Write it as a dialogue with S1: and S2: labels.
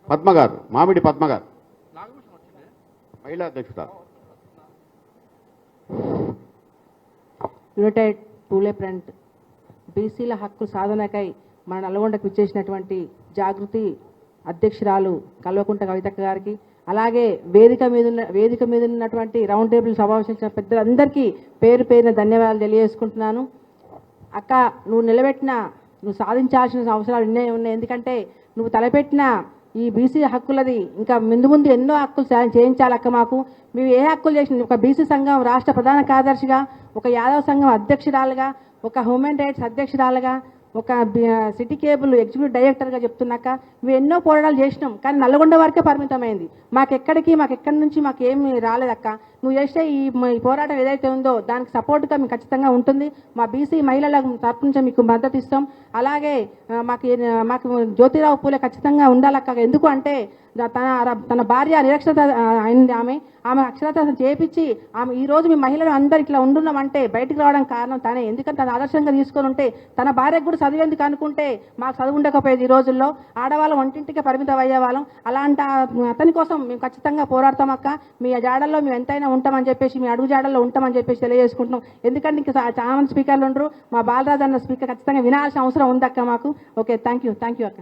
S1: పద్మ గారు, మామిడి పద్మ గారు, మహిళా అధ్యక్షురాలు.
S2: యునైటెడ్ పూలే ఫ్రంట్ బీసీల హక్కు సాధనకై మన నల్గొండకు ఇచ్చేసినటువంటి జాగృతి అధ్యక్షురాలు కల్వకుంట్ల కవితక్క గారికి, అలాగే వేదిక మీద ఉన్నటువంటి రౌండ్ టేబుల్ సమావేశించిన పెద్దలందరికీ పేరు పేరున ధన్యవాదాలు తెలియజేసుకుంటున్నాను. అక్క, నువ్వు సాధించాల్సిన అవసరాలు ఉన్నాయి. ఎందుకంటే నువ్వు తలపెట్టిన ఈ బీసీ హక్కులది ఇంకా ముందు ఎన్నో హక్కులు చేయించాలి అక్క. మాకు మేము ఏ హక్కులు చేసిన, ఒక బీసీ సంఘం రాష్ట్ర ప్రధాన కార్యదర్శిగా, ఒక యాదవ్ సంఘం అధ్యక్షురాలుగా, ఒక హ్యూమన్ రైట్స్ అధ్యక్షురాలుగా, ఒక సిటీ కేబుల్ ఎగ్జిక్యూటివ్ డైరెక్టర్గా చెప్తున్నాక మేము ఎన్నో పోరాటాలు చేసినాం. కానీ నల్గొండ వరకే పరిమితమైంది. మాకెక్కడి నుంచి మాకేమి రాలేదక్క. నువ్వు చేసే ఈ పోరాటం ఏదైతే ఉందో దానికి సపోర్ట్గా మీకు ఖచ్చితంగా ఉంటుంది. మా బీసీ మహిళల తరపు నుంచి మీకు మద్దతు ఇస్తాం. అలాగే మాకు జ్యోతిరావు పూలే ఖచ్చితంగా ఉండాలక్క. ఎందుకు అంటే తన భార్య నిరక్షరత అయింది. ఆమె అక్షరత చేపించి ఈరోజు మీ మహిళలు అందరు ఇట్లా ఉండున్నామంటే బయటికి రావడానికి కారణం తనే. ఎందుకంటే తన ఆదర్శంగా తీసుకొని ఉంటే తన భార్యకు కూడా చదివేందుకు అనుకుంటే మాకు చదువు ఉండకపోయేది. ఈ రోజుల్లో ఆడవాళ్ళం వంటింటికి పరిమితం అయ్యేవాళ్ళం. అలాంటి అతని కోసం మేము ఖచ్చితంగా పోరాడతాం అక్క. మీ జాడల్లో మేము ఎంతైనా ఉంటామని చెప్పేసి, మీ అడుగు జాడల్లో ఉంటామని చెప్పేసి తెలియజేసుకుంటున్నాం. ఎందుకంటే ఇంకా చాలా మంది స్పీకర్లు ఉండరు. మా బాలరాజు అన్న స్పీకర్ ఖచ్చితంగా వినాల్సిన అవసరం ఉందక్క మాకు. ఓకే, థ్యాంక్ యూ అక్క.